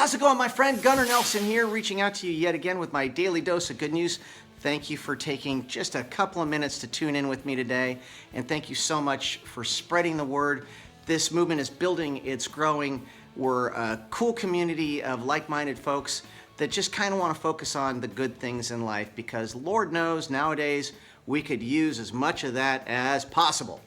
How's it going, my friend? Gunnar Nelson here, reaching out to you yet again with my daily dose of good news. Thank you for taking just a couple of minutes to tune in with me today, and thank you so much for spreading the word. This movement is building, it's growing. We're a cool community of like-minded folks that just kind of want to focus on the good things in life, because Lord knows nowadays we could use as much of that as possible.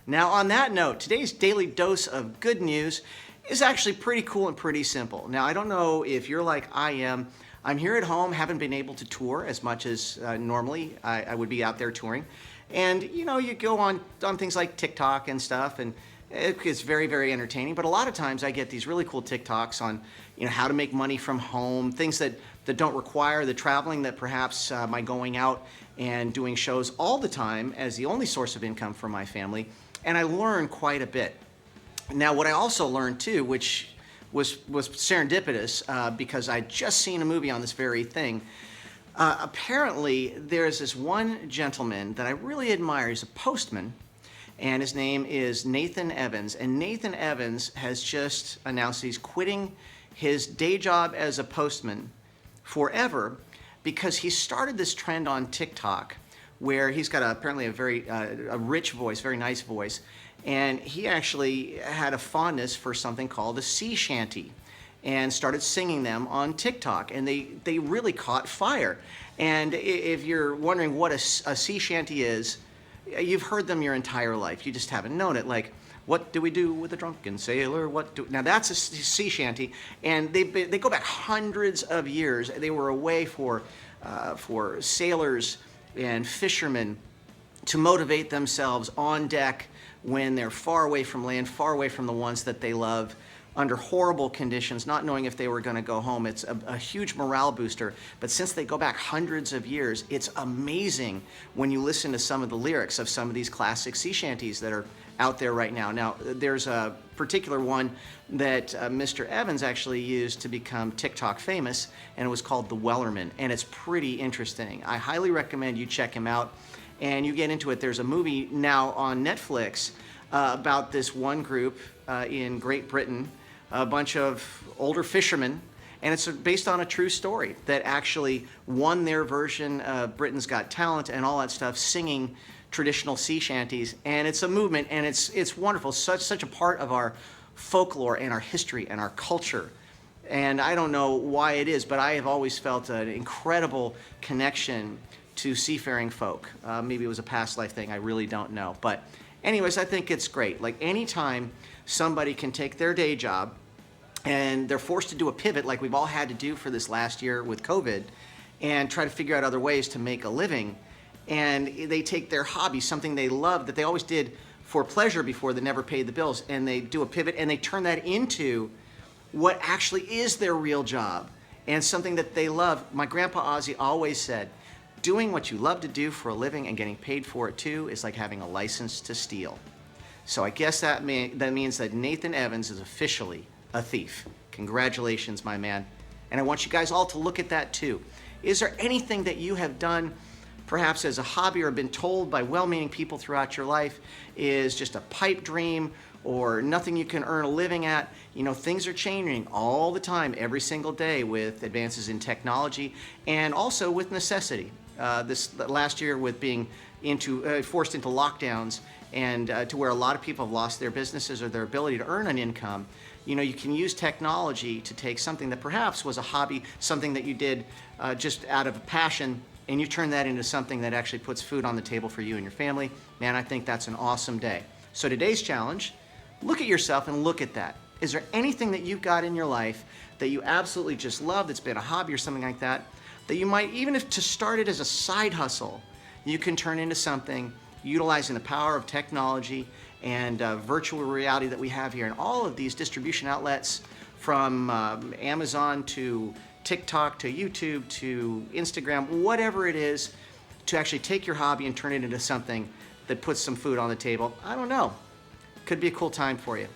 Now, on that note, today's daily dose of good news is actually pretty cool and pretty simple. Now, I don't know if you're like I am. I'm here at home, haven't been able to tour as much as normally I would be out there touring. And you know, you go on things like TikTok and stuff, and it's very, very entertaining. But a lot of times I get these really cool TikToks on, you know, how to make money from home, things that don't require the traveling that perhaps my going out and doing shows all the time as the only source of income for my family. And I learn quite a bit. Now, what I also learned too, which was serendipitous, because I'd just seen a movie on this very thing. Apparently, there's this one gentleman that I really admire. He's a postman, and his name is Nathan Evans. And Nathan Evans has just announced he's quitting his day job as a postman forever, because he started this trend on TikTok where he's got apparently a very a rich voice, very nice voice. And he actually had a fondness for something called a sea shanty and started singing them on TikTok, and they really caught fire. And if you're wondering what a sea shanty is, you've heard them your entire life. You just haven't known it. Like, what do we do with a drunken sailor? Now that's a sea shanty, and they go back hundreds of years. They were a way for sailors and fishermen to motivate themselves on deck when they're far away from land, far away from the ones that they love, under horrible conditions, not knowing if they were going to go home. It's a huge morale booster. But since they go back hundreds of years, it's amazing when you listen to some of the lyrics of some of these classic sea shanties that are out there right now. Now, there's a particular one that Mr. Evans actually used to become TikTok famous, and it was called The Wellerman, and it's pretty interesting. I highly recommend you check him out. And you get into it. There's a movie now on Netflix about this one group in Great Britain, a bunch of older fishermen, and it's based on a true story that actually won their version of Britain's Got Talent and all that stuff, singing traditional sea shanties. And it's a movement, and it's wonderful. Such a part of our folklore and our history and our culture. And I don't know why it is, but I have always felt an incredible connection to seafaring folk. Maybe it was a past life thing, I really don't know. But anyways, I think it's great. Like, anytime somebody can take their day job and they're forced to do a pivot like we've all had to do for this last year with COVID, and try to figure out other ways to make a living, and they take their hobby, something they love that they always did for pleasure before, that never paid the bills, and they do a pivot and they turn that into what actually is their real job and something that they love. My grandpa Ozzy always said, doing what you love to do for a living and getting paid for it too is like having a license to steal. So I guess that means that Nathan Evans is officially a thief. Congratulations, my man. And I want you guys all to look at that too. Is there anything that you have done perhaps as a hobby or been told by well-meaning people throughout your life is just a pipe dream or nothing you can earn a living at? You know, things are changing all the time, every single day, with advances in technology and also with necessity. This last year, with being forced into lockdowns, and to where a lot of people have lost their businesses or their ability to earn an income, you know, you can use technology to take something that perhaps was a hobby, something that you did just out of passion, and you turn that into something that actually puts food on the table for you and your family. Man, I think that's an awesome day. So today's challenge, look at yourself and look at that. Is there anything that you've got in your life that you absolutely just love, that's been a hobby or something like that, that you might, even if to start it as a side hustle, you can turn into something utilizing the power of technology and virtual reality that we have here, and all of these distribution outlets, from Amazon to TikTok to YouTube to Instagram, whatever it is, to actually take your hobby and turn it into something that puts some food on the table. I don't know. Could be a cool time for you.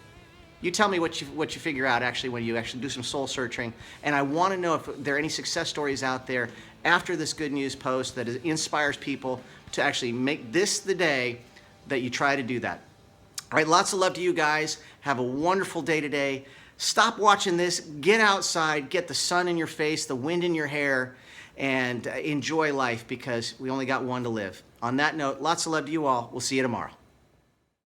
You tell me what you figure out actually when you actually do some soul searching. And I want to know if there are any success stories out there after this good news post that inspires people to actually make this the day that you try to do that. All right, lots of love to you guys. Have a wonderful day today. Stop watching this, get outside, get the sun in your face, the wind in your hair, and enjoy life because we only got one to live. On that note, lots of love to you all. We'll see you tomorrow.